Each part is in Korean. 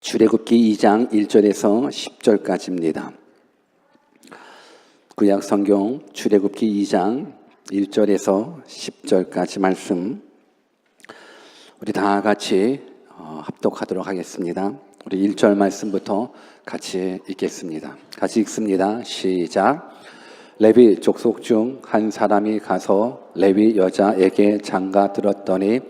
출애굽기 2장 1절에서 10절까지입니다. 구약 성경 출애굽기 2장 1절에서 10절까지 말씀 우리 다 같이 합독하도록 하겠습니다. 우리 1절 말씀부터 같이 읽겠습니다. 같이 읽습니다. 시작. 레위 족속 중 한 사람이 가서 레위 여자에게 장가 들었더니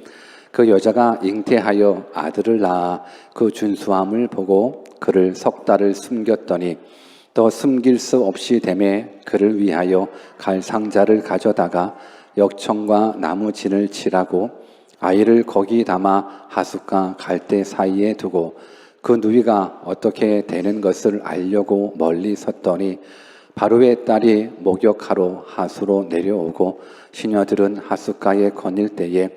그 여자가 잉태하여 아들을 낳아 그 준수함을 보고 그를 석 달을 숨겼더니 더 숨길 수 없이 되매 그를 위하여 갈 상자를 가져다가 역청과 나무진을 칠하고 아이를 거기 담아 하숫과 갈대 사이에 두고 그 누이가 어떻게 되는 것을 알려고 멀리 섰더니 바로의 딸이 목욕하러 하수로 내려오고 시녀들은 하숫가에 거닐 때에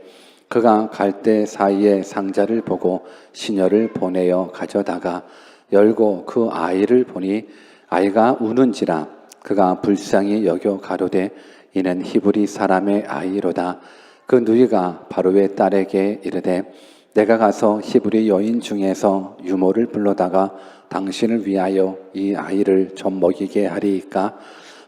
그가 갈대 사이에 상자를 보고 시녀를 보내어 가져다가 열고 그 아이를 보니 아이가 우는지라 그가 불쌍히 여겨 가로되 이는 히브리 사람의 아이로다. 그 누이가 바로의 딸에게 이르되 내가 가서 히브리 여인 중에서 유모를 불러다가 당신을 위하여 이 아이를 좀 먹이게 하리이까.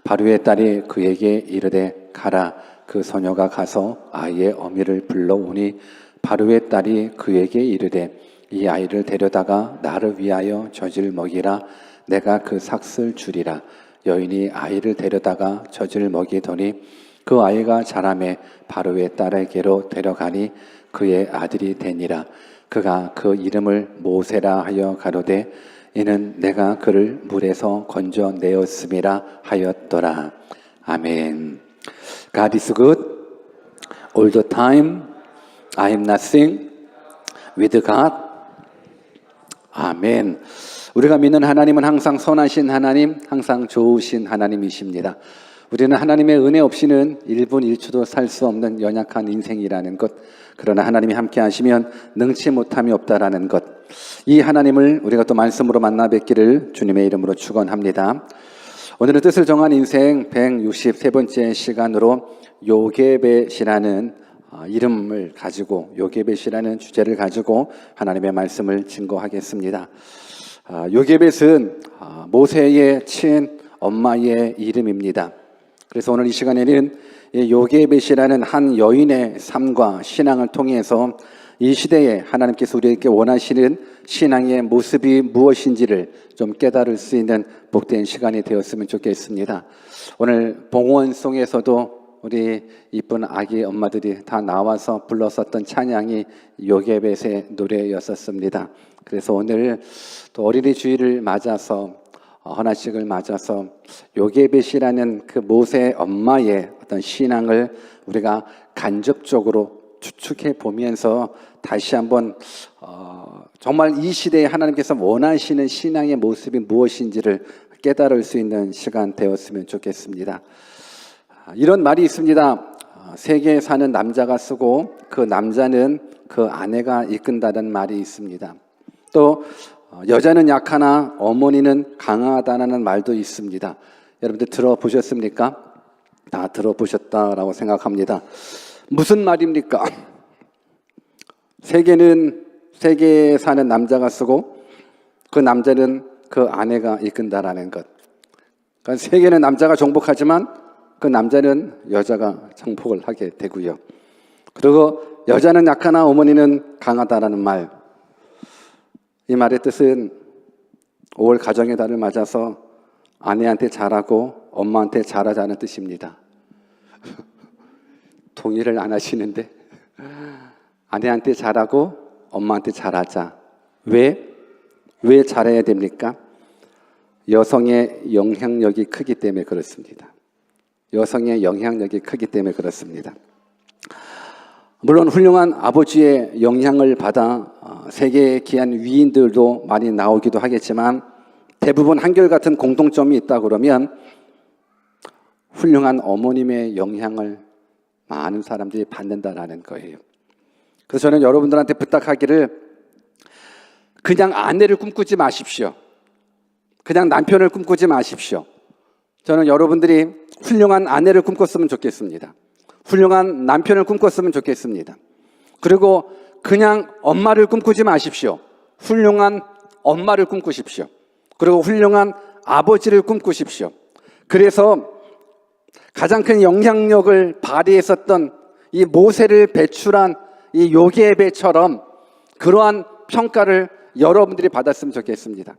바로의 딸이 그에게 이르되 가라. 그 소녀가 가서 아이의 어미를 불러오니 바로의 딸이 그에게 이르되 이 아이를 데려다가 나를 위하여 젖을 먹이라. 내가 그 삭슬 주리라. 여인이 아이를 데려다가 젖을 먹이더니 그 아이가 자라매 바로의 딸에게로 데려가니 그의 아들이 되니라. 그가 그 이름을 모세라 하여 가로되 이는 내가 그를 물에서 건져내었음이라 하였더라. 아멘. God is good all the time. I am nothing with God. 아멘. 우리가 믿는 하나님은 항상 선하신 하나님, 항상 좋으신 하나님이십니다. 우리는 하나님의 은혜 없이는 1분 1초도 살 수 없는 연약한 인생이라는 것, 그러나 하나님이 함께 하시면 능치 못함이 없다라는 것, 이 하나님을 우리가 또 말씀으로 만나 뵙기를 주님의 이름으로 축원합니다. 오늘은 뜻을 정한 인생 163번째 시간으로 요게벳이라는 이름을 가지고, 요게벳이라는 주제를 가지고 하나님의 말씀을 증거하겠습니다. 요게벳은 모세의 친엄마의 이름입니다. 그래서 오늘 이 시간에는 요게벳이라는 한 여인의 삶과 신앙을 통해서 이 시대에 하나님께서 우리에게 원하시는 신앙의 모습이 무엇인지를 좀 깨달을 수 있는 복된 시간이 되었으면 좋겠습니다. 오늘 봉헌송에서도 우리 이쁜 아기 엄마들이 다 나와서 불렀었던 찬양이 요게벳의 노래였었습니다. 그래서 오늘 또 어린이 주일을 맞아서 헌화식을 맞아서 요게벳이라는 그 모세 엄마의 어떤 신앙을 우리가 간접적으로 추측해 보면서 다시 한번 정말 이 시대에 하나님께서 원하시는 신앙의 모습이 무엇인지를 깨달을 수 있는 시간 되었으면 좋겠습니다. 이런 말이 있습니다. 세계에 사는 남자가 쓰고 그 남자는 그 아내가 이끈다는 말이 있습니다. 또 여자는 약하나 어머니는 강하다는 말도 있습니다. 여러분들 들어보셨습니까? 다 들어보셨다라고 생각합니다. 무슨 말입니까? 세계에 사는 남자가 쓰고 그 남자는 그 아내가 이끈다라는 것. 그러니까 세계는 남자가 정복하지만 그 남자는 여자가 정복을 하게 되고요. 그리고 여자는 약하나 어머니는 강하다라는 말. 이 말의 뜻은 5월 가정의 달을 맞아서 아내한테 잘하고 엄마한테 잘하자는 뜻입니다. 동의를 안 하시는데 아내한테 잘하고 엄마한테 잘하자. 왜 잘해야 됩니까? 여성의 영향력이 크기 때문에 그렇습니다. 여성의 영향력이 크기 때문에 그렇습니다. 물론 훌륭한 아버지의 영향을 받아 세계의 귀한 위인들도 많이 나오기도 하겠지만 대부분 한결같은 공통점이 있다 그러면 훌륭한 어머님의 영향을 많은 사람들이 받는다라는 거예요. 그래서 저는 여러분들한테 부탁하기를 그냥 아내를 꿈꾸지 마십시오. 그냥 남편을 꿈꾸지 마십시오. 저는 여러분들이 훌륭한 아내를 꿈꿨으면 좋겠습니다. 훌륭한 남편을 꿈꿨으면 좋겠습니다. 그리고 그냥 엄마를 꿈꾸지 마십시오. 훌륭한 엄마를 꿈꾸십시오. 그리고 훌륭한 아버지를 꿈꾸십시오. 그래서 가장 큰 영향력을 발휘했었던 이 모세를 배출한 이 요게벳처럼 그러한 평가를 여러분들이 받았으면 좋겠습니다.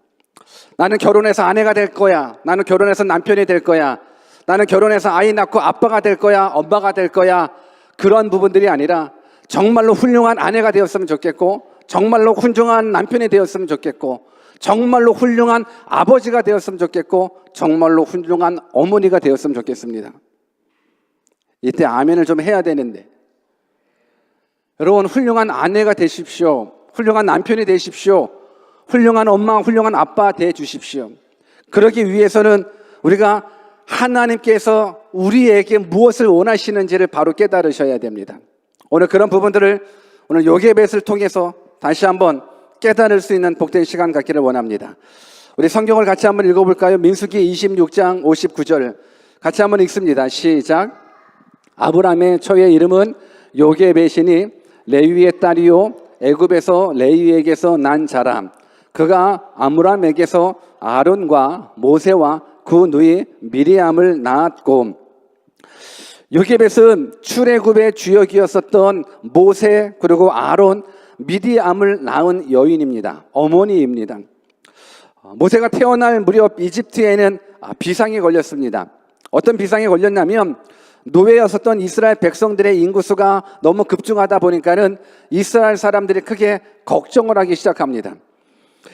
나는 결혼해서 아내가 될 거야. 나는 결혼해서 남편이 될 거야. 나는 결혼해서 아이 낳고 아빠가 될 거야. 엄마가 될 거야. 그런 부분들이 아니라 정말로 훌륭한 아내가 되었으면 좋겠고, 정말로 훌륭한 남편이 되었으면 좋겠고, 정말로 훌륭한 아버지가 되었으면 좋겠고, 정말로 훌륭한 어머니가 되었으면 좋겠습니다. 이때 아멘을 좀 해야 되는데, 여러분, 훌륭한 아내가 되십시오. 훌륭한 남편이 되십시오. 훌륭한 엄마, 훌륭한 아빠 되 주십시오. 그러기 위해서는 우리가 하나님께서 우리에게 무엇을 원하시는지를 바로 깨달으셔야 됩니다. 오늘 그런 부분들을 오늘 요게벳을 통해서 다시 한번 깨달을 수 있는 복된 시간 갖기를 원합니다. 우리 성경을 같이 한번 읽어볼까요? 민수기 26장 59절 같이 한번 읽습니다. 시작. 아브라함의 처의 이름은 요게벳이니 레위의 딸이요 애굽에서 레위에게서 난 자라. 그가 아므람에게서 아론과 모세와 그 누이 미리암을 낳았고, 요게벳은 출애굽의 주역이었었던 모세 그리고 아론, 미리암을 낳은 여인입니다. 어머니입니다. 모세가 태어날 무렵 이집트에는 비상이 걸렸습니다. 어떤 비상이 걸렸냐면 노예였었던 이스라엘 백성들의 인구수가 너무 급증하다 보니까는 이스라엘 사람들이 크게 걱정을 하기 시작합니다.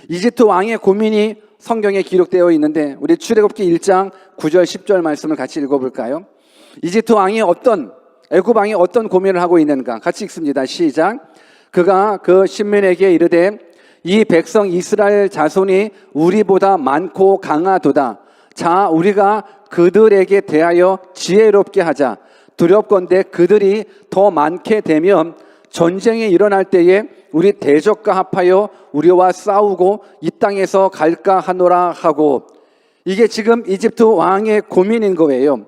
이집트 왕의 고민이 성경에 기록되어 있는데 우리 출애굽기 1장 9절 10절 말씀을 같이 읽어볼까요? 이집트 왕이 애굽 왕이 어떤 고민을 하고 있는가? 같이 읽습니다. 시작. 그가 그 신민에게 이르되 이 백성 이스라엘 자손이 우리보다 많고 강하도다. 자, 우리가 그들에게 대하여 지혜롭게 하자. 두렵건대 그들이 더 많게 되면 전쟁이 일어날 때에 우리 대적과 합하여 우리와 싸우고 이 땅에서 갈까 하노라 하고, 이게 지금 이집트 왕의 고민인 거예요.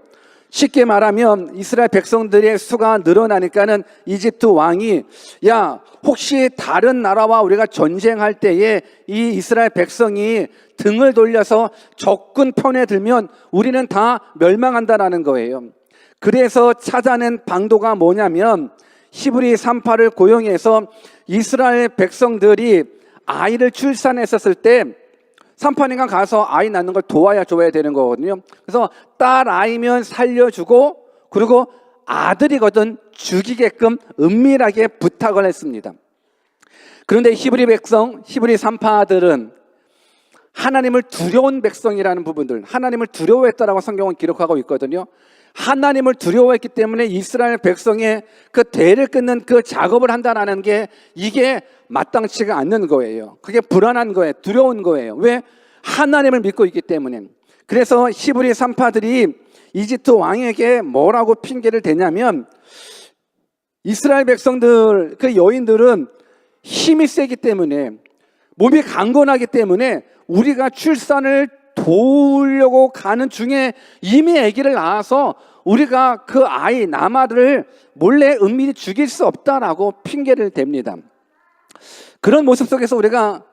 쉽게 말하면 이스라엘 백성들의 수가 늘어나니까는 이집트 왕이 혹시 다른 나라와 우리가 전쟁할 때에 이 이스라엘 백성이 등을 돌려서 적군 편에 들면 우리는 다 멸망한다라는 거예요. 그래서 찾아낸 방도가 뭐냐면 히브리 산파를 고용해서 이스라엘 백성들이 아이를 출산했었을 때 산파니가 가서 아이 낳는 걸 도와야 줘야 되는 거거든요. 그래서 딸 아이면 살려주고, 그리고 아들이거든 죽이게끔 은밀하게 부탁을 했습니다. 그런데 히브리 산파들은 하나님을 두려운 백성이라는 부분들, 하나님을 두려워했다라고 성경은 기록하고 있거든요. 하나님을 두려워했기 때문에 이스라엘 백성의 그 대를 끊는 그 작업을 한다는 게 이게 마땅치가 않는 거예요. 그게 불안한 거예요. 두려운 거예요. 왜? 하나님을 믿고 있기 때문에. 그래서 히브리 산파들이 이집트 왕에게 뭐라고 핑계를 대냐면, 이스라엘 백성들, 그 여인들은 힘이 세기 때문에, 몸이 강건하기 때문에 우리가 출산을 도우려고 가는 중에 이미 아기를 낳아서 우리가 그 아이 남아들을 몰래 은밀히 죽일 수 없다라고 핑계를 댑니다. 그런 모습 속에서 우리가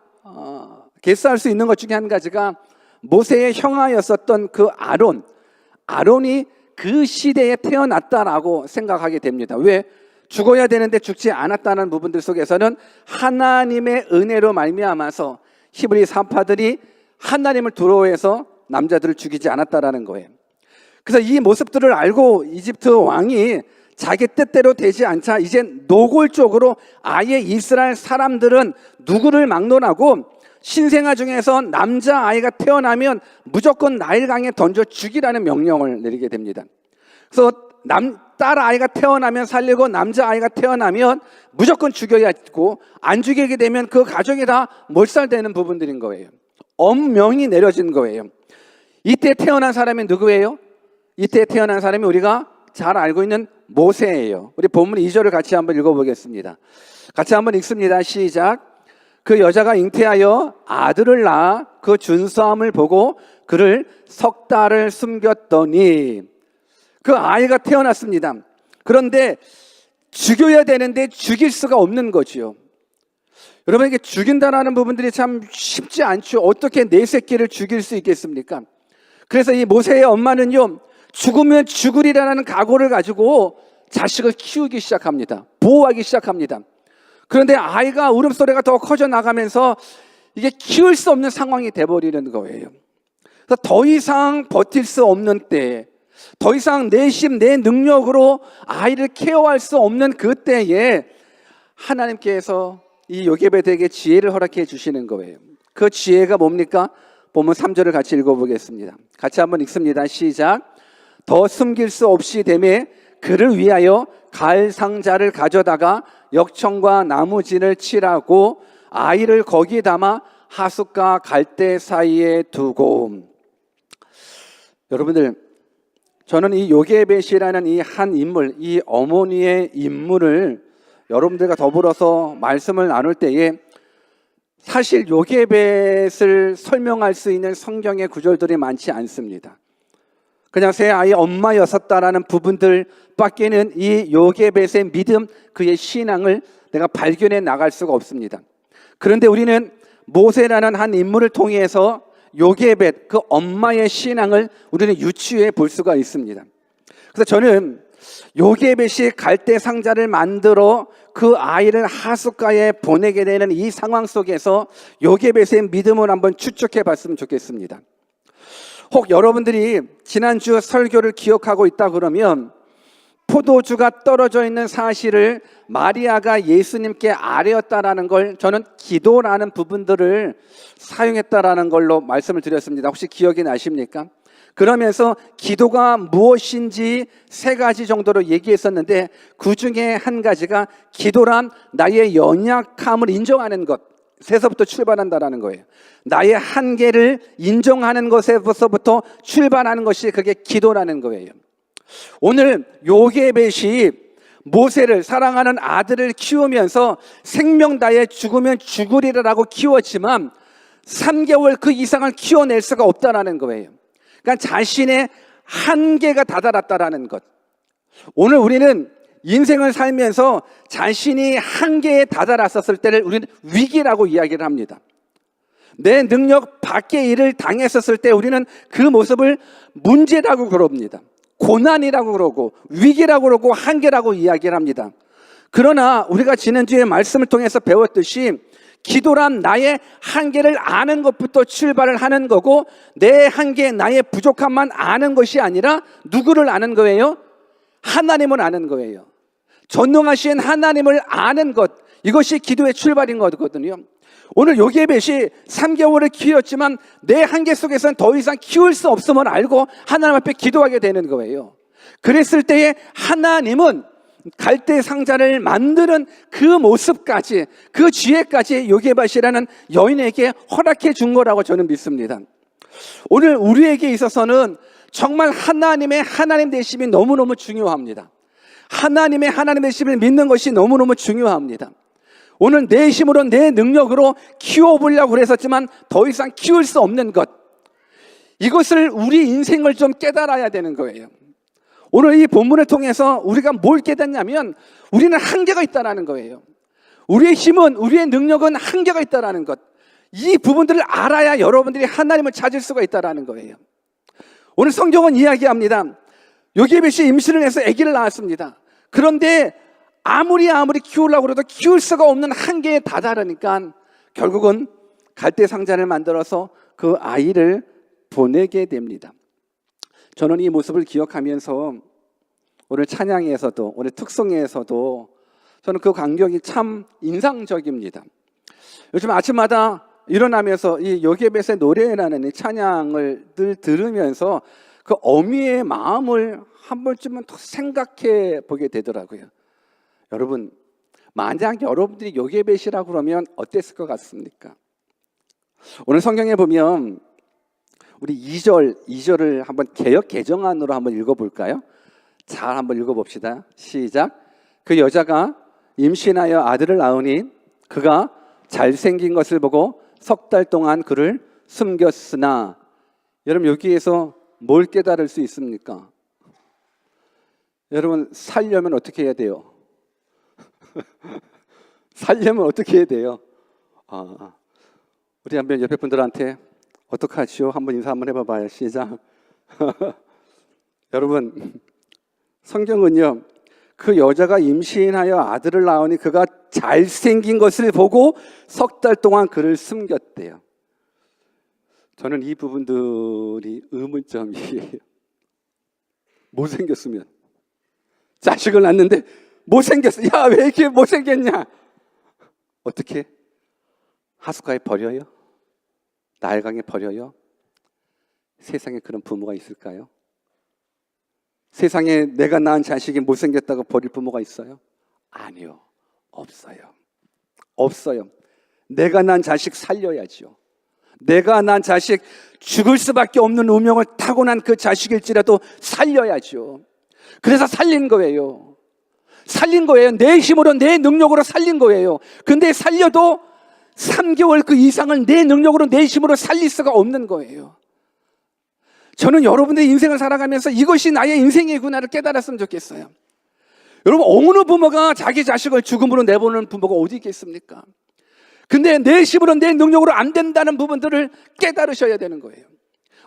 개수할 수 있는 것 중에 한 가지가 모세의 형아였었던 그 아론이 그 시대에 태어났다라고 생각하게 됩니다. 왜? 죽어야 되는데 죽지 않았다는 부분들 속에서는 하나님의 은혜로 말미암아서 히브리 산파들이 하나님을 두려워해서 남자들을 죽이지 않았다라는 거예요. 그래서 이 모습들을 알고 이집트 왕이 자기 뜻대로 되지 않자 이제 노골적으로 아예 이스라엘 사람들은 누구를 막론하고 신생아 중에서 남자아이가 태어나면 무조건 나일강에 던져 죽이라는 명령을 내리게 됩니다. 그래서 딸아이가 태어나면 살리고 남자아이가 태어나면 무조건 죽여야 했고, 안 죽이게 되면 그 가족이 다 몰살되는 부분들인 거예요. 엄명이 내려진 거예요. 이때 태어난 사람이 누구예요? 이때 태어난 사람이 우리가 잘 알고 있는 모세예요. 우리 본문 2절을 같이 한번 읽어보겠습니다. 같이 한번 읽습니다. 시작. 그 여자가 잉태하여 아들을 낳아 그 준수함을 보고 그를 석 달을 숨겼더니, 그 아이가 태어났습니다. 그런데 죽여야 되는데 죽일 수가 없는 거지요. 여러분에게 죽인다라는 부분들이 참 쉽지 않죠. 어떻게 내 새끼를 죽일 수 있겠습니까? 그래서 이 모세의 엄마는요, 죽으면 죽으리라는 각오를 가지고 자식을 키우기 시작합니다. 보호하기 시작합니다. 그런데 아이가 울음소리가 더 커져 나가면서 이게 키울 수 없는 상황이 돼버리는 거예요. 그래서 더 이상 버틸 수 없는 때, 더 이상 내 힘, 내 능력으로 아이를 케어할 수 없는 그때에 하나님께서 이 요게벳에게 지혜를 허락해 주시는 거예요. 그 지혜가 뭡니까? 본문 3절을 같이 읽어보겠습니다. 같이 한번 읽습니다. 시작. 더 숨길 수 없이 되매 그를 위하여 갈 상자를 가져다가 역청과 나무진을 칠하고 아이를 거기 담아 하숫과 갈대 사이에 두고. 여러분들, 저는 이 요게벳이라는 이 한 인물, 이 어머니의 인물을 여러분들과 더불어서 말씀을 나눌 때에 사실 요게벳을 설명할 수 있는 성경의 구절들이 많지 않습니다. 그냥 새 아이 엄마였었다라는 부분들 밖에는 이 요게벳의 믿음, 그의 신앙을 내가 발견해 나갈 수가 없습니다. 그런데 우리는 모세라는 한 인물을 통해서 요게벳, 그 엄마의 신앙을 우리는 유추해 볼 수가 있습니다. 그래서 저는 요게벳이 갈대 상자를 만들어 그 아이를 하숫가에 보내게 되는 이 상황 속에서 요게벳의 믿음을 한번 추측해 봤으면 좋겠습니다. 혹 여러분들이 지난주 설교를 기억하고 있다 그러면 포도주가 떨어져 있는 사실을 마리아가 예수님께 아뢰었다라는 걸 저는 기도라는 부분들을 사용했다라는 걸로 말씀을 드렸습니다. 혹시 기억이 나십니까? 그러면서 기도가 무엇인지 3가지 정도로 얘기했었는데 그 중에 한 가지가 기도란 나의 연약함을 인정하는 것, 에서부터 출발한다라는 거예요. 나의 한계를 인정하는 것에서부터 출발하는 것이 그게 기도라는 거예요. 오늘 요게벳이 모세를, 사랑하는 아들을 키우면서 생명 다해 죽으면 죽으리라고 키웠지만 3개월 그 이상을 키워낼 수가 없다라는 거예요. 그러니까 자신의 한계가 다다랐다라는 것. 오늘 우리는 인생을 살면서 자신이 한계에 다다랐었을 때를 우리는 위기라고 이야기를 합니다. 내 능력 밖의 일을 당했었을 때 우리는 그 모습을 문제라고 그럽니다. 고난이라고 그러고 위기라고 그러고 한계라고 이야기를 합니다. 그러나 우리가 지난주에 말씀을 통해서 배웠듯이 기도란 나의 한계를 아는 것부터 출발을 하는 거고 내 한계, 나의 부족함만 아는 것이 아니라 누구를 아는 거예요? 하나님을 아는 거예요. 전능하신 하나님을 아는 것, 이것이 기도의 출발인 거거든요. 오늘 요게벳이 3개월을 키웠지만 내 한계 속에서는 더 이상 키울 수 없음을 알고 하나님 앞에 기도하게 되는 거예요. 그랬을 때에 하나님은 갈대 상자를 만드는 그 모습까지, 그 지혜까지 요게벳이라는 여인에게 허락해 준 거라고 저는 믿습니다. 오늘 우리에게 있어서는 정말 하나님의 하나님 되심이 너무너무 중요합니다. 하나님의 하나님 되심을 믿는 것이 너무너무 중요합니다. 오늘 내 힘으로 내 능력으로 키워보려고 그랬었지만 더 이상 키울 수 없는 것, 이것을 우리 인생을 좀 깨달아야 되는 거예요. 오늘 이 본문을 통해서 우리가 뭘 깨닫냐면 우리는 한계가 있다는 거예요. 우리의 힘은, 우리의 능력은 한계가 있다는 것, 이 부분들을 알아야 여러분들이 하나님을 찾을 수가 있다는 거예요. 오늘 성경은 이야기합니다. 요게벳이 임신을 해서 아기를 낳았습니다. 그런데 아무리 키우려고 해도 키울 수가 없는 한계에 다다르니까 결국은 갈대 상자를 만들어서 그 아이를 보내게 됩니다. 저는 이 모습을 기억하면서 오늘 찬양에서도, 오늘 특송에서도 저는 그 광경이 참 인상적입니다. 요즘 아침마다 일어나면서 이 요게벳의 노래라는 이 찬양을 늘 들으면서 그 어미의 마음을 한 번쯤은 더 생각해 보게 되더라고요. 여러분, 만약 여러분들이 요게벳이라고 그러면 어땠을 것 같습니까? 오늘 성경에 보면 우리 2절을 한번 개역 개정안으로 한번 읽어볼까요? 잘 한번 읽어봅시다. 시작. 그 여자가 임신하여 아들을 낳으니 그가 잘생긴 것을 보고 3달 동안 그를 숨겼으나. 여러분, 여기에서 뭘 깨달을 수 있습니까? 여러분, 살려면 어떻게 해야 돼요? 살려면 어떻게 해야 돼요? 우리 한번 옆에 분들한테 어떡하지요? 한번 인사 한번 해봐봐요. 시작. 여러분, 성경은요, 그 여자가 임신하여 아들을 낳으니 그가 잘생긴 것을 보고 석 달 동안 그를 숨겼대요. 저는 이 부분들이 의문점이에요. 못생겼으면, 자식을 낳는데 못생겼어. 야, 왜 이렇게 못생겼냐? 어떻게? 하숫가에 버려요? 나일강에 버려요? 세상에 그런 부모가 있을까요? 세상에 내가 낳은 자식이 못생겼다고 버릴 부모가 있어요? 아니요. 없어요. 없어요. 내가 낳은 자식 살려야죠. 내가 낳은 자식, 죽을 수밖에 없는 운명을 타고난 그 자식일지라도 살려야죠. 그래서 살린 거예요. 살린 거예요. 내 힘으로, 내 능력으로 살린 거예요. 근데 살려도 3개월 그 이상을 내 능력으로, 내 힘으로 살릴 수가 없는 거예요. 저는 여러분들의 인생을 살아가면서 이것이 나의 인생이구나를 깨달았으면 좋겠어요. 여러분, 어느 부모가 자기 자식을 죽음으로 내보내는 부모가 어디 있겠습니까? 근데 내 힘으로, 내 능력으로 안 된다는 부분들을 깨달으셔야 되는 거예요.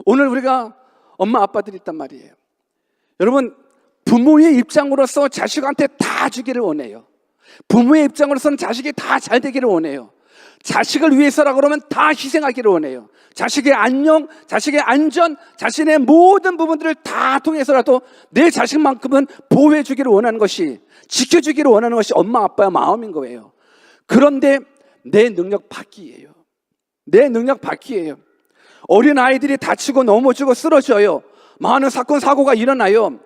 오늘 우리가 엄마 아빠들이 있단 말이에요. 여러분, 부모의 입장으로서 자식한테 다 주기를 원해요. 부모의 입장으로서는 자식이 다 잘 되기를 원해요. 자식을 위해서라고 그러면 다 희생하기를 원해요. 자식의 안녕, 자식의 안전, 자신의 모든 부분들을 다 통해서라도 내 자식만큼은 보호해 주기를 원하는 것이, 지켜주기를 원하는 것이 엄마 아빠의 마음인 거예요. 그런데 내 능력 밖이에요. 내 능력 밖이에요. 어린 아이들이 다치고 넘어지고 쓰러져요. 많은 사건 사고가 일어나요.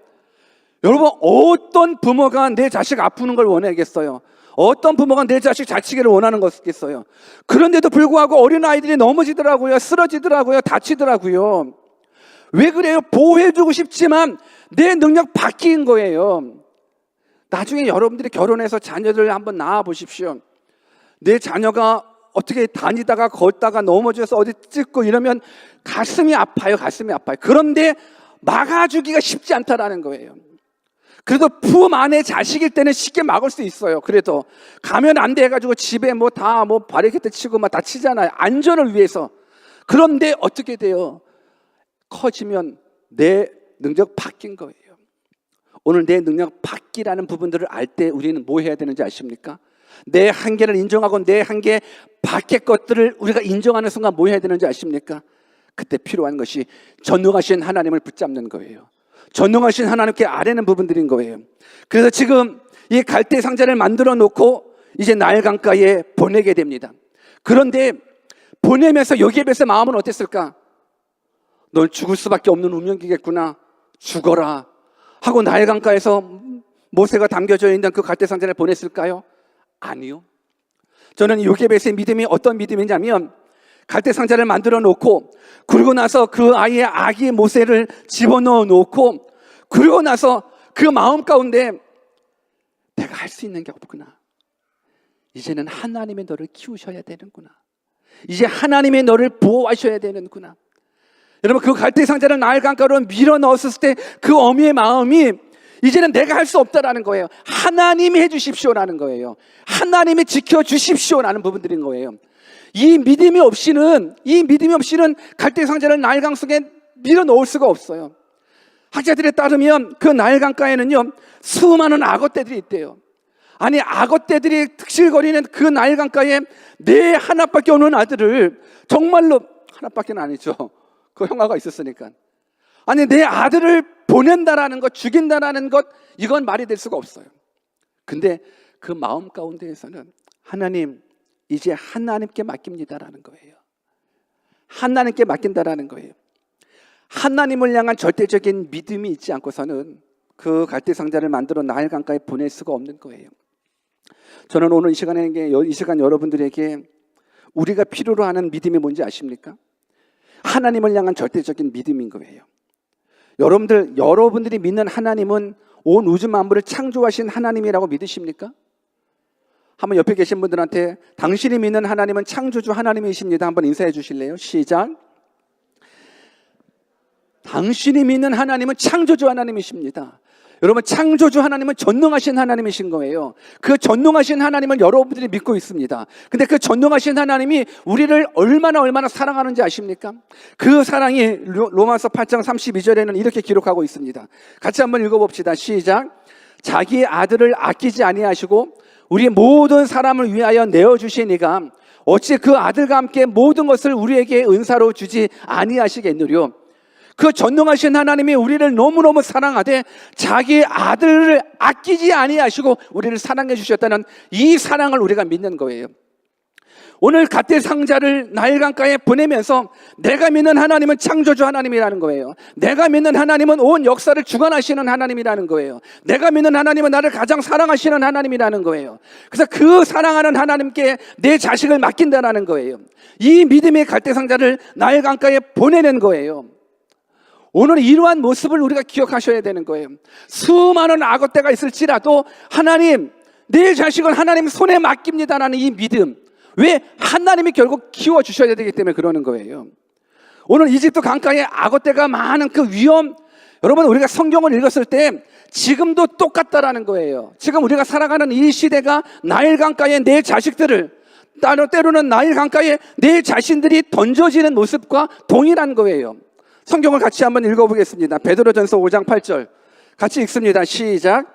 여러분, 어떤 부모가 내 자식 아프는 걸 원하겠어요? 어떤 부모가 내 자식 다치기를 원하는 것이겠어요? 그런데도 불구하고 어린아이들이 넘어지더라고요. 쓰러지더라고요. 다치더라고요. 왜 그래요? 보호해주고 싶지만 내 능력 밖인 거예요. 나중에 여러분들이 결혼해서 자녀들 한번 낳아 보십시오. 내 자녀가 어떻게 다니다가 걷다가 넘어져서 어디 찢고 이러면 가슴이 아파요. 가슴이 아파요. 그런데 막아주기가 쉽지 않다라는 거예요. 그래도 품 안에 자식일 때는 쉽게 막을 수 있어요. 그래도 가면 안 돼 해가지고 집에 바리케이트 치고 다치잖아요. 안전을 위해서. 그런데 어떻게 돼요? 커지면 내 능력 바뀐 거예요. 오늘 내 능력 바뀌라는 부분들을 알 때 우리는 뭐 해야 되는지 아십니까? 내 한계를 인정하고 내 한계 밖의 것들을 우리가 인정하는 순간 뭐 해야 되는지 아십니까? 그때 필요한 것이 전능하신 하나님을 붙잡는 거예요. 전능하신 하나님께 아뢰는 부분들인 거예요. 그래서 지금 이 갈대 상자를 만들어 놓고 이제 나일 강가에 보내게 됩니다. 그런데 보내면서 요게벳의 마음은 어땠을까? 넌 죽을 수밖에 없는 운명이겠구나. 죽어라 하고 나일 강가에서 모세가 담겨져 있는 그 갈대 상자를 보냈을까요? 아니요. 저는 요게벳의 믿음이 어떤 믿음이냐면 갈대 상자를 만들어 놓고 그러고 나서 그 아이의 아기 모세를 집어넣어 놓고 그러고 나서 그 마음 가운데 내가 할 수 있는 게 없구나. 이제는 하나님의 너를 키우셔야 되는구나. 이제 하나님의 너를 보호하셔야 되는구나. 여러분, 그 갈대 상자를 나일 강가로 밀어 넣었을 때 그 어미의 마음이 이제는 내가 할 수 없다라는 거예요. 하나님이 해주십시오라는 거예요. 하나님이 지켜주십시오라는 부분들인 거예요. 이 믿음이 없이는 갈대 상자를 나일강 속에 밀어 넣을 수가 없어요. 학자들에 따르면 그 나일강가에는요 수많은 악어떼들이 있대요. 아니, 악어떼들이 득실거리는 그 나일강가에 내 하나밖에 없는 아들을, 정말로 하나밖에는 아니죠. 그 형아가 있었으니까. 아니, 내 아들을 보낸다라는 것, 죽인다라는 것, 이건 말이 될 수가 없어요. 근데 그 마음 가운데에서는 하나님, 이제 하나님께 맡깁니다라는 거예요. 하나님께 맡긴다라는 거예요. 하나님을 향한 절대적인 믿음이 있지 않고서는 그 갈대 상자를 만들어 나일 강가에 보낼 수가 없는 거예요. 저는 오늘 이 시간 여러분들에게 우리가 필요로 하는 믿음이 뭔지 아십니까? 하나님을 향한 절대적인 믿음인 거예요. 여러분들이 믿는 하나님은 온 우주 만물을 창조하신 하나님이라고 믿으십니까? 한번 옆에 계신 분들한테 당신이 믿는 하나님은 창조주 하나님이십니다. 한번 인사해 주실래요? 시작. 당신이 믿는 하나님은 창조주 하나님이십니다. 여러분, 창조주 하나님은 전능하신 하나님이신 거예요. 그 전능하신 하나님을 여러분들이 믿고 있습니다. 근데 그 전능하신 하나님이 우리를 얼마나 사랑하는지 아십니까? 그 사랑이 로마서 8장 32절에는 이렇게 기록하고 있습니다. 같이 한번 읽어봅시다. 시작. 자기의 아들을 아끼지 아니하시고 우리 모든 사람을 위하여 내어주시니가 어찌 그 아들과 함께 모든 것을 우리에게 은사로 주지 아니하시겠느뇨. 그 전능하신 하나님이 우리를 너무너무 사랑하되 자기의 아들을 아끼지 아니하시고 우리를 사랑해 주셨다는 이 사랑을 우리가 믿는 거예요. 오늘 갓대 상자를 나일 강가에 보내면서 내가 믿는 하나님은 창조주 하나님이라는 거예요. 내가 믿는 하나님은 온 역사를 주관하시는 하나님이라는 거예요. 내가 믿는 하나님은 나를 가장 사랑하시는 하나님이라는 거예요. 그래서 그 사랑하는 하나님께 내 자식을 맡긴다라는 거예요. 이 믿음의 갓대 상자를 나일 강가에 보내는 거예요. 오늘 이러한 모습을 우리가 기억하셔야 되는 거예요. 수많은 악어 때가 있을지라도 하나님, 내 자식은 하나님 손에 맡깁니다라는 이 믿음. 왜? 하나님이 결국 키워주셔야 되기 때문에 그러는 거예요. 오늘 이집트 강가에 악어 때가 많은 그 위험, 여러분, 우리가 성경을 읽었을 때 지금도 똑같다라는 거예요. 지금 우리가 살아가는 이 시대가 나일 강가에 내 자식들을, 때로는 나일 강가에 내 자신들이 던져지는 모습과 동일한 거예요. 성경을 같이 한번 읽어보겠습니다. 베드로전서 5장 8절 같이 읽습니다. 시작.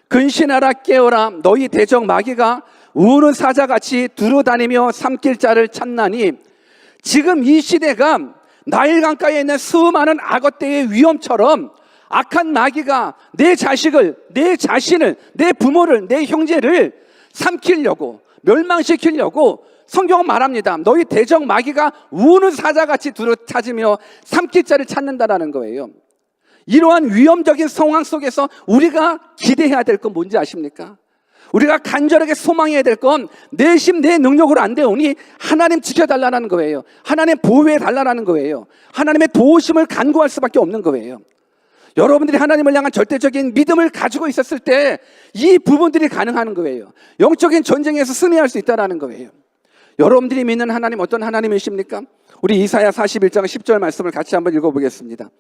근신하라 깨어라 너희 대적 마귀가 우는 사자같이 두루다니며 삼킬 자를 찾나니. 지금 이 시대가 나일 강가에 있는 수많은 악어떼의 위험처럼 악한 마귀가 내 자식을, 내 자신을, 내 부모를, 내 형제를 삼키려고, 멸망시키려고 성경은 말합니다. 너희 대적 마귀가 우는 사자같이 두루찾으며 삼킬 자를 찾는다라는 거예요. 이러한 위험적인 상황 속에서 우리가 기대해야 될 건 뭔지 아십니까? 우리가 간절하게 소망해야 될 건 내 힘, 내 능력으로 안 되오니 하나님 지켜달라는 거예요. 하나님 보호해달라는 거예요. 하나님의 도우심을 간구할 수밖에 없는 거예요. 여러분들이 하나님을 향한 절대적인 믿음을 가지고 있었을 때 이 부분들이 가능한 거예요. 영적인 전쟁에서 승리할 수 있다는 거예요. 여러분들이 믿는 하나님 어떤 하나님이십니까? 우리 이사야 41장 10절 말씀을 같이 한번 읽어보겠습니다.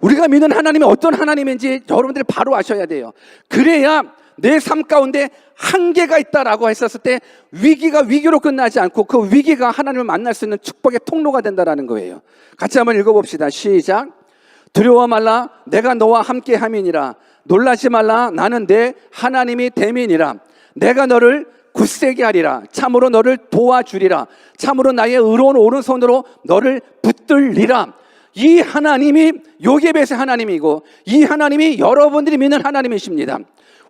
우리가 믿는 하나님이 어떤 하나님인지 여러분들이 바로 아셔야 돼요. 그래야 내 삶 가운데 한계가 있다라고 했었을 때 위기가 위기로 끝나지 않고 그 위기가 하나님을 만날 수 있는 축복의 통로가 된다는 거예요. 같이 한번 읽어봅시다. 시작. 두려워 말라 내가 너와 함께 함이니라. 놀라지 말라 나는 내 하나님이 됨이니라. 내가 너를 굳세게 하리라. 참으로 너를 도와주리라. 참으로 나의 의로운 오른손으로 너를 붙들리라. 이 하나님이 요게벳의 하나님이고 이 하나님이 여러분들이 믿는 하나님이십니다.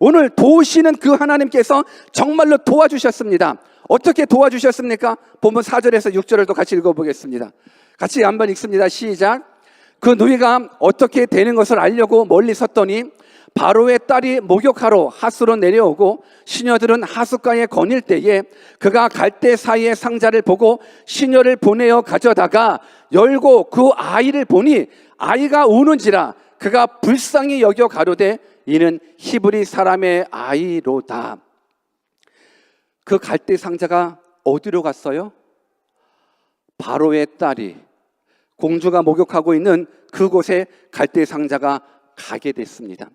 오늘 도우시는 그 하나님께서 정말로 도와주셨습니다. 어떻게 도와주셨습니까? 본문 4절에서 6절을 또 같이 읽어보겠습니다. 같이 한번 읽습니다. 시작. 그 누이가 어떻게 되는 것을 알려고 멀리 섰더니 바로의 딸이 목욕하러 하수로 내려오고 시녀들은 하수가에 거닐 때에 그가 갈대 사이의 상자를 보고 시녀를 보내어 가져다가 열고 그 아이를 보니 아이가 우는지라 그가 불쌍히 여겨 가로되 이는 히브리 사람의 아이로다. 그 갈대 상자가 어디로 갔어요? 바로의 딸이 공주가 목욕하고 있는 그곳에 갈대 상자가 가게 됐습니다.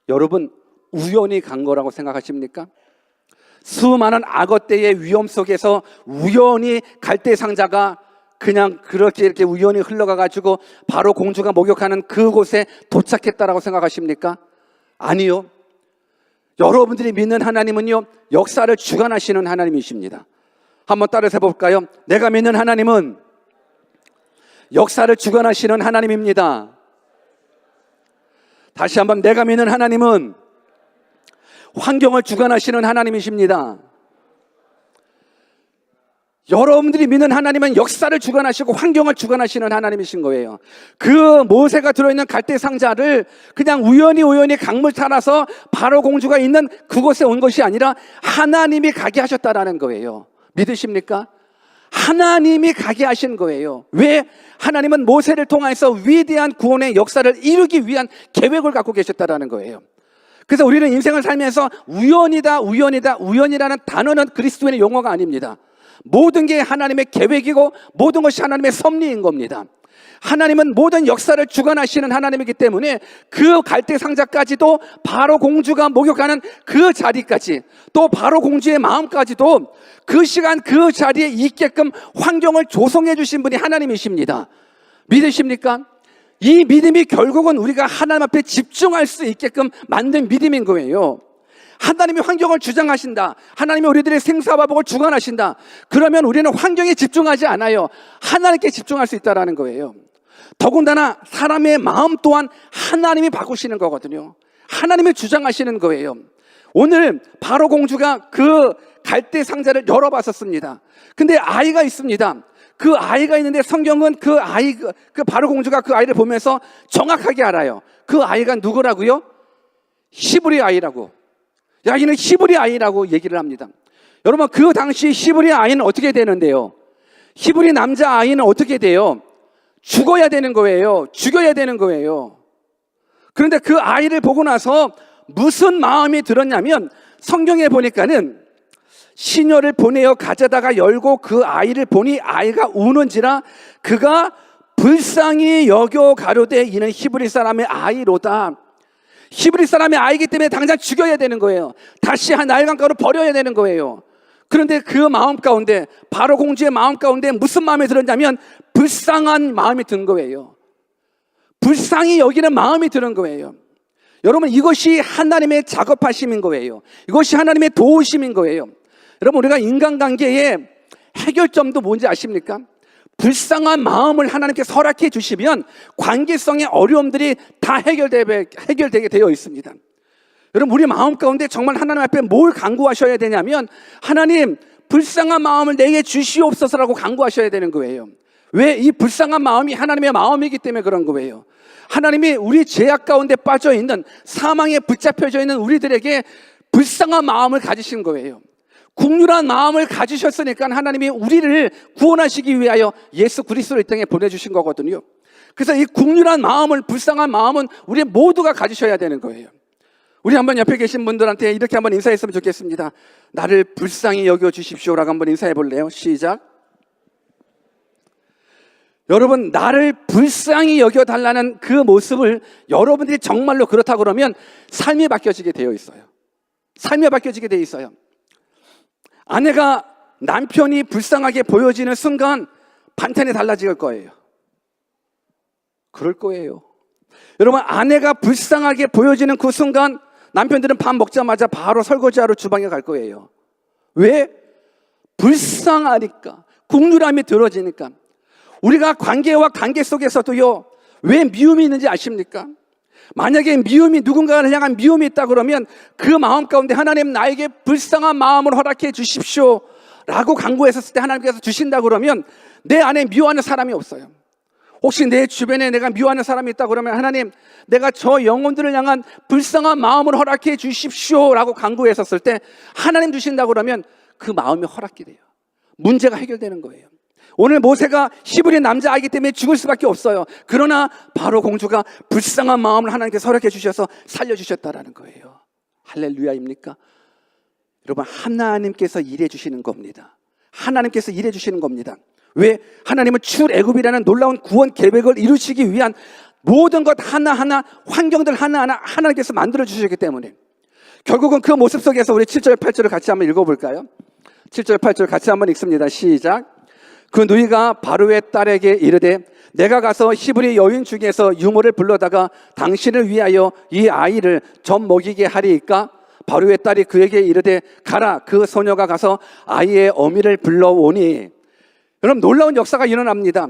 여러분, 우연히 간 거라고 생각하십니까? 수많은 악어떼의 위험 속에서 우연히 갈대 상자가 그냥 그렇게 이렇게 우연히 흘러가가지고 바로 공주가 목욕하는 그곳에 도착했다라고 생각하십니까? 아니요. 여러분들이 믿는 하나님은요, 역사를 주관하시는 하나님이십니다. 한번 따라서 해볼까요? 내가 믿는 하나님은 역사를 주관하시는 하나님입니다. 다시 한번 내가 믿는 하나님은 환경을 주관하시는 하나님이십니다. 여러분들이 믿는 하나님은 역사를 주관하시고 환경을 주관하시는 하나님이신 거예요. 그 모세가 들어있는 갈대 상자를 그냥 우연히 강물 타라서 바로 공주가 있는 그곳에 온 것이 아니라 하나님이 가게 하셨다라는 거예요. 믿으십니까? 하나님이 가게 하신 거예요. 왜? 하나님은 모세를 통해서 위대한 구원의 역사를 이루기 위한 계획을 갖고 계셨다라는 거예요. 그래서 우리는 인생을 살면서 우연이라는 단어는 그리스도인의 용어가 아닙니다. 모든 게 하나님의 계획이고 모든 것이 하나님의 섭리인 겁니다. 하나님은 모든 역사를 주관하시는 하나님이기 때문에 그 갈대 상자까지도 바로 공주가 목욕하는 그 자리까지, 또 바로 공주의 마음까지도 그 시간 그 자리에 있게끔 환경을 조성해 주신 분이 하나님이십니다. 믿으십니까? 이 믿음이 결국은 우리가 하나님 앞에 집중할 수 있게끔 만든 믿음인 거예요. 하나님이 환경을 주장하신다, 하나님이 우리들의 생사화복을 주관하신다, 그러면 우리는 환경에 집중하지 않아요. 하나님께 집중할 수 있다는 거예요. 더군다나 사람의 마음 또한 하나님이 바꾸시는 거거든요. 하나님이 주장하시는 거예요. 오늘 바로 공주가 그 갈대 상자를 열어봤었습니다. 근데 아이가 있습니다. 그 아이가 있는데 성경은 그 바로 공주가 그 아이를 보면서 정확하게 알아요. 그 아이가 누구라고요? 히브리 아이라고. 여기는 히브리 아이라고 얘기를 합니다. 여러분, 그 당시 히브리 아이는 어떻게 되는데요? 히브리 남자 아이는 어떻게 돼요? 죽어야 되는 거예요. 죽여야 되는 거예요. 그런데 그 아이를 보고 나서 무슨 마음이 들었냐면, 성경에 보니까는 시녀를 보내어 가져다가 열고 그 아이를 보니 아이가 우는지라 그가 불쌍히 여겨 가로되 이는 히브리 사람의 아이로다. 히브리 사람의 아이기 때문에 당장 죽여야 되는 거예요. 다시 한 나일강가로 버려야 되는 거예요. 그런데 그 마음 가운데, 바로 공주의 마음 가운데 무슨 마음이 들었냐면 불쌍한 마음이 든 거예요. 불쌍히 여기는 마음이 드는 거예요. 여러분, 이것이 하나님의 작업하심인 거예요. 이것이 하나님의 도우심인 거예요. 여러분, 우리가 인간관계의 해결점도 뭔지 아십니까? 불쌍한 마음을 하나님께 허락해 주시면 관계성의 어려움들이 다 해결되게 되어 있습니다. 여러분, 우리 마음 가운데 정말 하나님 앞에 뭘 간구하셔야 되냐면, 하나님, 불쌍한 마음을 내게 주시옵소서라고 간구하셔야 되는 거예요. 왜? 이 불쌍한 마음이 하나님의 마음이기 때문에 그런 거예요. 하나님이 우리 죄악 가운데 빠져 있는, 사망에 붙잡혀져 있는 우리들에게 불쌍한 마음을 가지신 거예요. 국률한 마음을 가지셨으니까 하나님이 우리를 구원하시기 위하여 예수 그리스도를 이 땅에 보내주신 거거든요. 그래서 이 국률한 마음을, 불쌍한 마음은 우리 모두가 가지셔야 되는 거예요. 우리 한번 옆에 계신 분들한테 이렇게 한번 인사했으면 좋겠습니다. 나를 불쌍히 여겨주십시오라고 한번 인사해 볼래요? 시작. 여러분, 나를 불쌍히 여겨달라는 그 모습을 여러분들이 정말로 그렇다 그러면 삶이 바뀌어지게 되어 있어요. 삶이 바뀌어지게 되어 있어요. 아내가 남편이 불쌍하게 보여지는 순간 반찬이 달라질 거예요. 그럴 거예요. 여러분, 아내가 불쌍하게 보여지는 그 순간 남편들은 밥 먹자마자 바로 설거지하러 주방에 갈 거예요. 왜? 불쌍하니까, 국률함이 들어지니까. 우리가 관계와 관계 속에서도요, 왜 미움이 있는지 아십니까? 만약에 미움이, 누군가를 향한 미움이 있다 그러면 그 마음 가운데 하나님, 나에게 불쌍한 마음을 허락해 주십시오 라고 간구했었을 때 하나님께서 주신다 그러면 내 안에 미워하는 사람이 없어요. 혹시 내 주변에 내가 미워하는 사람이 있다 그러면 하나님, 내가 저 영혼들을 향한 불쌍한 마음을 허락해 주십시오 라고 간구했었을 때 하나님 주신다 그러면 그 마음이 허락이 돼요. 문제가 해결되는 거예요. 오늘 모세가 히브리 남자아이기 때문에 죽을 수밖에 없어요. 그러나 바로 공주가 불쌍한 마음을 하나님께서 허락해 주셔서 살려주셨다라는 거예요. 할렐루야입니까? 여러분, 하나님께서 일해 주시는 겁니다. 하나님께서 일해 주시는 겁니다. 왜? 하나님은 출애굽이라는 놀라운 구원 계획을 이루시기 위한 모든 것 하나하나, 환경들 하나하나 하나님께서 만들어 주시기 때문에 결국은 그 모습 속에서 우리 7절 8절을 같이 한번 읽어볼까요? 7절 8절 같이 한번 읽습니다. 시작. 그 누이가 바로의 딸에게 이르되 내가 가서 히브리 여인 중에서 유모를 불러다가 당신을 위하여 이 아이를 젖 먹이게 하리이까? 바로의 딸이 그에게 이르되 가라. 그 소녀가 가서 아이의 어미를 불러오니. 여러분, 놀라운 역사가 일어납니다.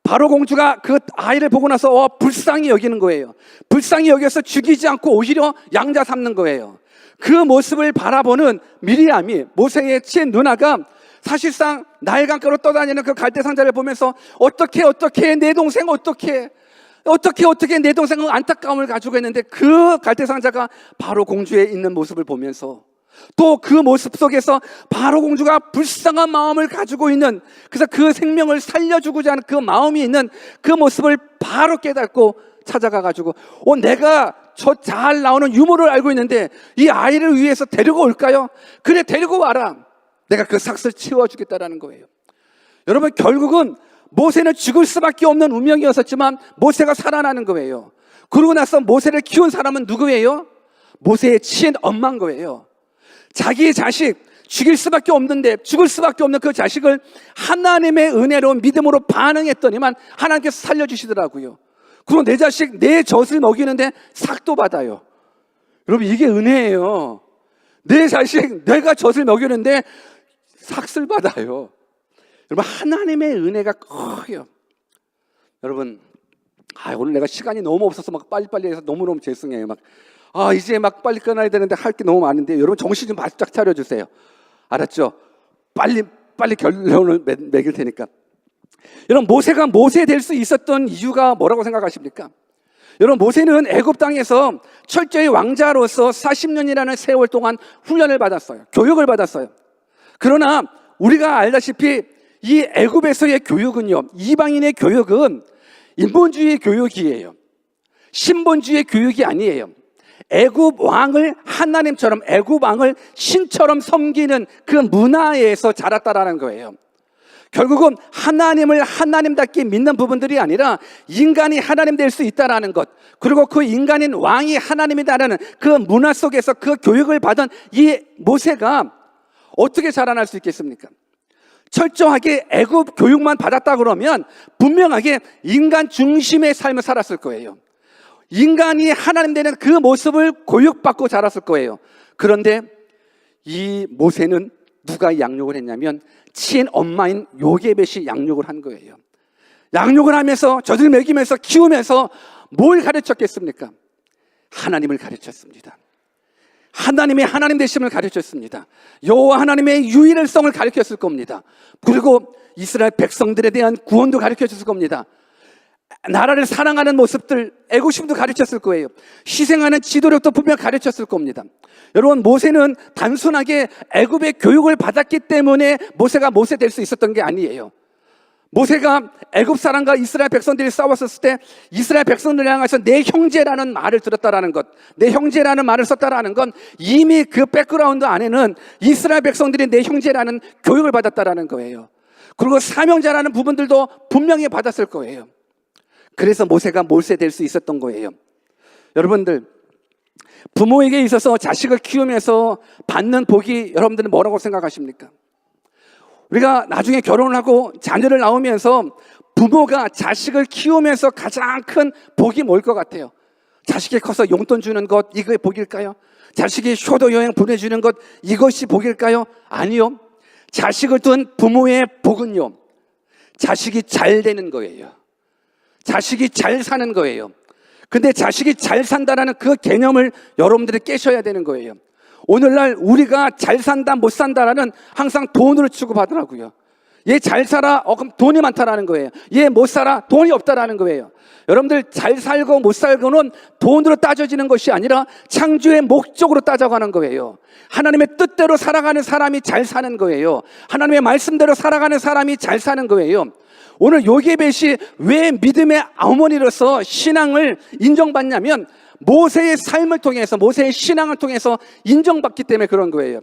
바로 공주가 그 아이를 보고 나서 불쌍히 여기는 거예요. 불쌍히 여겨서 죽이지 않고 오히려 양자 삼는 거예요. 그 모습을 바라보는 미리암이, 모세의 친 누나가 사실상 나일강가로 떠다니는 그 갈대 상자를 보면서 어떻게 내 동생 어떻게 내 동생은 안타까움을 가지고 있는데 그 갈대 상자가 바로 공주에 있는 모습을 보면서 또 그 모습 속에서 바로 공주가 불쌍한 마음을 가지고 있는, 그래서 그 생명을 살려주고자 하는 그 마음이 있는 그 모습을 바로 깨닫고 찾아가 가지고 내가 저 잘 나오는 유모를 알고 있는데 이 아이를 위해서 데리고 올까요? 그래, 데리고 와라. 내가 그 삭슬 치워주겠다라는 거예요. 여러분, 결국은 모세는 죽을 수밖에 없는 운명이었었지만 모세가 살아나는 거예요. 그러고 나서 모세를 키운 사람은 누구예요? 모세의 친엄마인 거예요. 자기의 자식 죽일 수밖에 없는데 죽을 수밖에 없는 그 자식을 하나님의 은혜로 믿음으로 반응했더니만 하나님께서 살려주시더라고요. 그리고 내 자식 내 젖을 먹이는데 삭도 받아요. 여러분, 이게 은혜예요. 내 자식 내가 젖을 먹이는데 삭을 받아요. 여러분, 하나님의 은혜가 커요. 여러분, 오늘 내가 시간이 너무 없어서 막 빨리빨리 해서 너무너무 죄송해요. 이제 막 빨리 끊어야 되는데 할 게 너무 많은데 여러분 정신 좀 바짝 차려주세요. 알았죠? 빨리 결론을 매길 테니까. 여러분, 모세가 모세 될 수 있었던 이유가 뭐라고 생각하십니까? 여러분, 모세는 애굽 땅에서 철저히 왕자로서 40년이라는 세월 동안 훈련을 받았어요. 교육을 받았어요. 그러나 우리가 알다시피 이 애굽에서의 교육은요, 이방인의 교육은 인본주의 교육이에요. 신본주의 교육이 아니에요. 애굽 왕을 하나님처럼, 애굽 왕을 신처럼 섬기는 그 문화에서 자랐다라는 거예요. 결국은 하나님을 하나님답게 믿는 부분들이 아니라 인간이 하나님 될 수 있다라는 것, 그리고 그 인간인 왕이 하나님이다라는 그 문화 속에서 그 교육을 받은 이 모세가 어떻게 자라날 수 있겠습니까? 철저하게 애굽 교육만 받았다 그러면 분명하게 인간 중심의 삶을 살았을 거예요. 인간이 하나님 되는 그 모습을 교육받고 자랐을 거예요. 그런데 이 모세는 누가 양육을 했냐면 친엄마인 요게벳이 양육을 한 거예요. 양육을 하면서 젖을 먹이면서 키우면서 뭘 가르쳤겠습니까? 하나님을 가르쳤습니다. 하나님의 하나님 되심을 가르쳤습니다. 여호와 하나님의 유일성을 가르쳤을 겁니다. 그리고 이스라엘 백성들에 대한 구원도 가르쳤을 겁니다. 나라를 사랑하는 모습들, 애국심도 가르쳤을 거예요. 희생하는 지도력도 분명 가르쳤을 겁니다. 여러분, 모세는 단순하게 애굽의 교육을 받았기 때문에 모세가 모세 될 수 있었던 게 아니에요. 모세가 애굽 사람과 이스라엘 백성들이 싸웠을 때 이스라엘 백성들을 향해서 내 형제라는 말을 들었다라는 것, 내 형제라는 말을 썼다라는 건 이미 그 백그라운드 안에는 이스라엘 백성들이 내 형제라는 교육을 받았다라는 거예요. 그리고 사명자라는 부분들도 분명히 받았을 거예요. 그래서 모세가 모세 될 수 있었던 거예요. 여러분들, 부모에게 있어서 자식을 키우면서 받는 복이 여러분들은 뭐라고 생각하십니까? 우리가 나중에 결혼을 하고 자녀를 낳으면서 부모가 자식을 키우면서 가장 큰 복이 뭘 것 같아요? 자식이 커서 용돈 주는 것, 이게 복일까요? 자식이 효도 여행 보내주는 것, 이것이 복일까요? 아니요. 자식을 둔 부모의 복은요, 자식이 잘 되는 거예요. 자식이 잘 사는 거예요. 근데 자식이 잘 산다라는 그 개념을 여러분들이 깨셔야 되는 거예요. 오늘날 우리가 잘 산다 못 산다라는 항상 돈으로 취급하더라고요. 얘 잘 살아, 그럼 돈이 많다라는 거예요. 얘 못 살아, 돈이 없다라는 거예요. 여러분들, 잘 살고 못 살고는 돈으로 따져지는 것이 아니라 창조의 목적으로 따져가는 거예요. 하나님의 뜻대로 살아가는 사람이 잘 사는 거예요. 하나님의 말씀대로 살아가는 사람이 잘 사는 거예요. 오늘 요게벳이 왜 믿음의 어머니로서 신앙을 인정받냐면 모세의 삶을 통해서, 모세의 신앙을 통해서 인정받기 때문에 그런 거예요.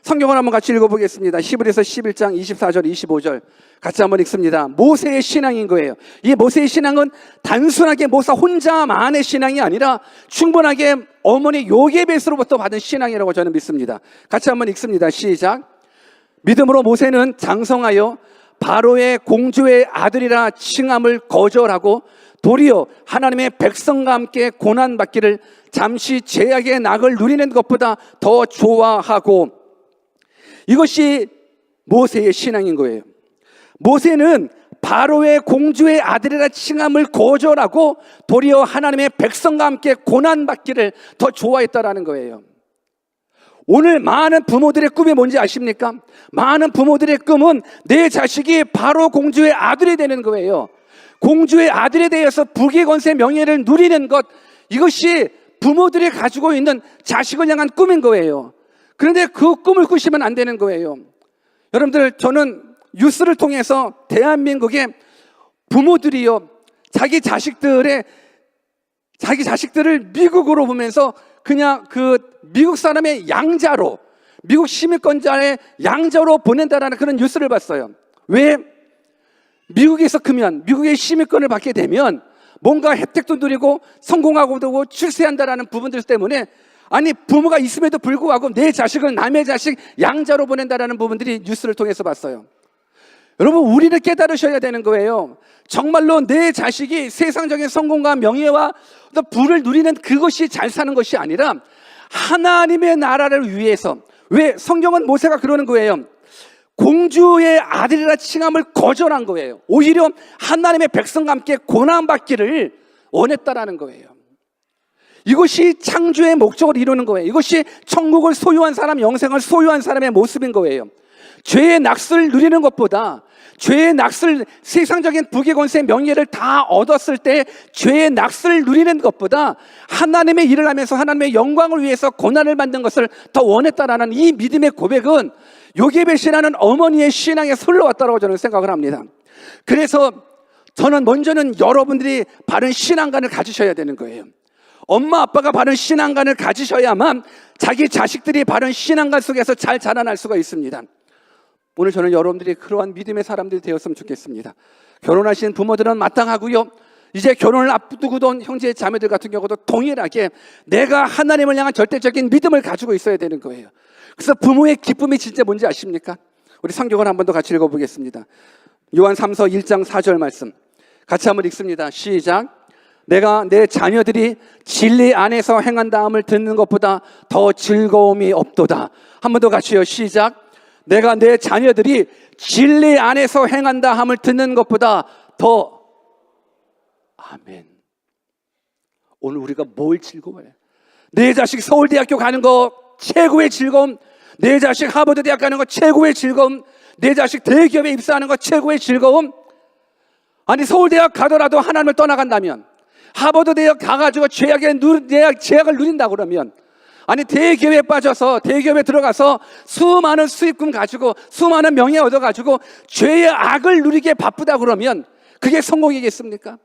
성경을 한번 같이 읽어보겠습니다. 히브리서 11장 24절 25절 같이 한번 읽습니다. 모세의 신앙인 거예요. 이 모세의 신앙은 단순하게 모세 혼자만의 신앙이 아니라 충분하게 어머니 요게벳으로부터 받은 신앙이라고 저는 믿습니다. 같이 한번 읽습니다. 시작. 믿음으로 모세는 장성하여 바로의 공주의 아들이라 칭함을 거절하고 도리어 하나님의 백성과 함께 고난받기를 잠시 죄악의 낙을 누리는 것보다 더 좋아하고, 이것이 모세의 신앙인 거예요. 모세는 바로의 공주의 아들이라 칭함을 거절하고 도리어 하나님의 백성과 함께 고난받기를 더 좋아했다라는 거예요. 오늘 많은 부모들의 꿈이 뭔지 아십니까? 많은 부모들의 꿈은 내 자식이 바로 공주의 아들이 되는 거예요. 공주의 아들에 대해서 부귀 권세 명예를 누리는 것, 이것이 부모들이 가지고 있는 자식을 향한 꿈인 거예요. 그런데 그 꿈을 꾸시면 안 되는 거예요. 여러분들, 저는 뉴스를 통해서 대한민국의 부모들이요, 자기 자식들을 미국으로 보면서 그냥 그 미국 사람의 양자로, 미국 시민권자의 양자로 보낸다라는 그런 뉴스를 봤어요. 왜? 미국에서 크면 미국의 시민권을 받게 되면 뭔가 혜택도 누리고 성공하고 되고 출세한다라는 부분들 때문에 아니 부모가 있음에도 불구하고 내 자식을 남의 자식 양자로 보낸다라는 부분들이 뉴스를 통해서 봤어요. 여러분 우리는 깨달으셔야 되는 거예요. 정말로 내 자식이 세상적인 성공과 명예와 또 부를 누리는 그것이 잘 사는 것이 아니라 하나님의 나라를 위해서, 왜 성경은 모세가 그러는 거예요. 공주의 아들이라 칭함을 거절한 거예요. 오히려 하나님의 백성과 함께 고난받기를 원했다라는 거예요. 이것이 창조의 목적을 이루는 거예요. 이것이 천국을 소유한 사람, 영생을 소유한 사람의 모습인 거예요. 죄의 낙수를 누리는 것보다, 죄의 낙수를, 세상적인 부귀 권세 명예를 다 얻었을 때 죄의 낙수를 누리는 것보다 하나님의 일을 하면서 하나님의 영광을 위해서 고난을 받는 것을 더 원했다라는 이 믿음의 고백은 요게벳이라는 어머니의 신앙에서 흘러왔다고 저는 생각을 합니다. 그래서 저는 먼저는 여러분들이 바른 신앙관을 가지셔야 되는 거예요. 엄마 아빠가 바른 신앙관을 가지셔야만 자기 자식들이 바른 신앙관 속에서 잘 자라날 수가 있습니다. 오늘 저는 여러분들이 그러한 믿음의 사람들이 되었으면 좋겠습니다. 결혼하신 부모들은 마땅하고요, 이제 결혼을 앞두고던 형제 자매들 같은 경우도 동일하게 내가 하나님을 향한 절대적인 믿음을 가지고 있어야 되는 거예요. 그래서 부모의 기쁨이 진짜 뭔지 아십니까? 우리 성경을 한 번 더 같이 읽어보겠습니다. 요한 3서 1장 4절 말씀 같이 한번 읽습니다. 시작. 내가 내 자녀들이 진리 안에서 행한다함을 듣는 것보다 더 즐거움이 없도다. 한 번 더 같이요. 시작. 내가 내 자녀들이 진리 안에서 행한다함을 듣는 것보다 더. 아멘. 오늘 우리가 뭘 즐거워해? 내 자식 서울대학교 가는 거 최고의 즐거움, 내 자식 하버드 대학 가는 거 최고의 즐거움, 내 자식 대기업에 입사하는 거 최고의 즐거움. 아니 서울대학 가더라도 하나님을 떠나간다면, 하버드 대학 가가지고 죄악을 누린다 그러면, 아니 대기업에 빠져서 대기업에 들어가서 수많은 수익금 가지고 수많은 명예 얻어가지고 죄의 악을 누리게 바쁘다 그러면 그게 성공이겠습니까?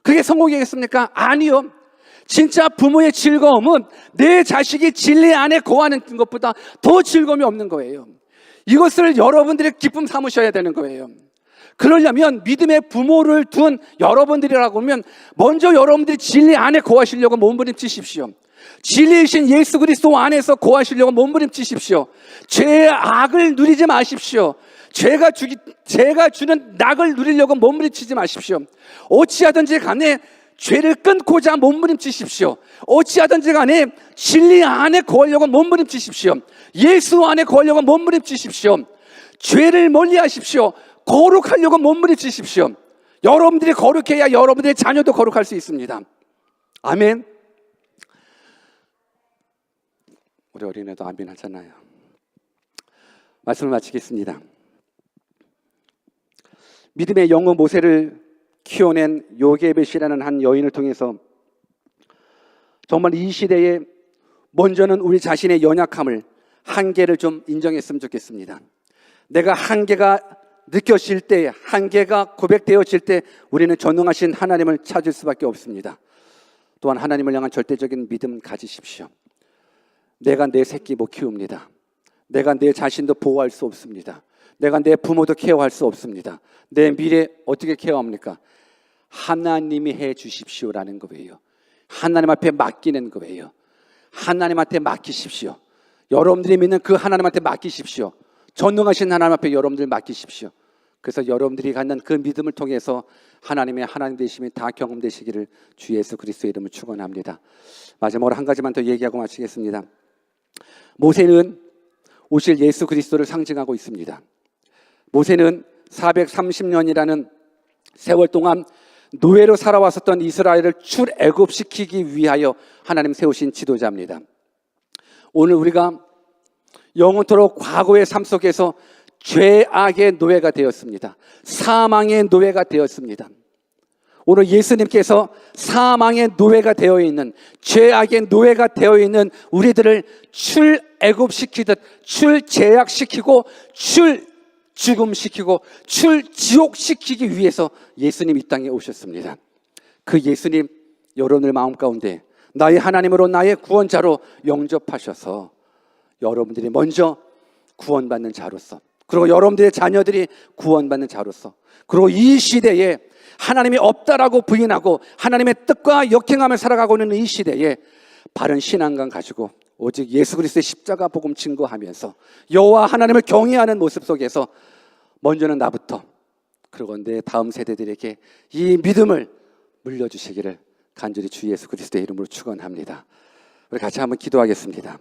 그게 성공이겠습니까? 아니요. 진짜 부모의 즐거움은 내 자식이 진리 안에 거하는 것보다 더 즐거움이 없는 거예요. 이것을 여러분들의 기쁨 삼으셔야 되는 거예요. 그러려면 믿음의 부모를 둔 여러분들이라고 하면 먼저 여러분들이 진리 안에 거하시려고 몸부림치십시오. 진리이신 예수 그리스도 안에서 거하시려고 몸부림치십시오. 죄의 악을 누리지 마십시오. 죄가 주는 낙을 누리려고 몸부림치지 마십시오. 어찌하든지 간에 죄를 끊고자 몸부림치십시오. 어찌하든지 간에 진리 안에 거하려고 몸부림치십시오. 예수 안에 거하려고 몸부림치십시오. 죄를 멀리하십시오. 거룩하려고 몸부림치십시오. 여러분들이 거룩해야 여러분들의 자녀도 거룩할 수 있습니다. 아멘. 우리 어린애도 아멘 하잖아요. 말씀을 마치겠습니다. 믿음의 영웅 모세를 키워낸 요게벳이라는 한 여인을 통해서 정말 이 시대에 먼저는 우리 자신의 연약함을, 한계를 좀 인정했으면 좋겠습니다. 내가 한계가 느껴질 때, 한계가 고백되어질 때 우리는 전능하신 하나님을 찾을 수밖에 없습니다. 또한 하나님을 향한 절대적인 믿음 가지십시오. 내가 내 새끼 못 키웁니다. 내가 내 자신도 보호할 수 없습니다. 내가 내 부모도 케어할 수 없습니다. 내 미래 어떻게 케어합니까? 하나님이 해 주십시오라는 거예요. 하나님 앞에 맡기는 거예요. 하나님한테 맡기십시오. 여러분들이 믿는 그 하나님한테 맡기십시오. 전능하신 하나님 앞에 여러분들 맡기십시오. 그래서 여러분들이 갖는 그 믿음을 통해서 하나님의 하나님 되심이 다 경험되시기를 주 예수 그리스도의 이름으로 축원합니다. 마지막으로 한 가지만 더 얘기하고 마치겠습니다. 모세는 오실 예수 그리스도를 상징하고 있습니다. 모세는 430년이라는 세월 동안 노예로 살아왔었던 이스라엘을 출애굽시키기 위하여 하나님 세우신 지도자입니다. 오늘 우리가 영원토록 과거의 삶 속에서 죄악의 노예가 되었습니다. 사망의 노예가 되었습니다. 오늘 예수님께서 사망의 노예가 되어 있는, 죄악의 노예가 되어 있는 우리들을 출애굽시키듯 출제약시키고 출죽음시키고 출지옥시키기 위해서 예수님 이 땅에 오셨습니다. 그 예수님 여러분의 마음 가운데 나의 하나님으로 나의 구원자로 영접하셔서 여러분들이 먼저 구원받는 자로서 그리고 여러분들의 자녀들이 구원받는 자로서, 그리고 이 시대에 하나님이 없다라고 부인하고 하나님의 뜻과 역행하며 살아가고 있는 이 시대에 바른 신앙감 가지고 오직 예수 그리스도의 십자가 복음 증거하면서 여호와 하나님을 경외하는 모습 속에서 먼저는 나부터, 그리고 내 다음 세대들에게 이 믿음을 물려주시기를 간절히 주 예수 그리스도의 이름으로 축원합니다. 우리 같이 한번 기도하겠습니다.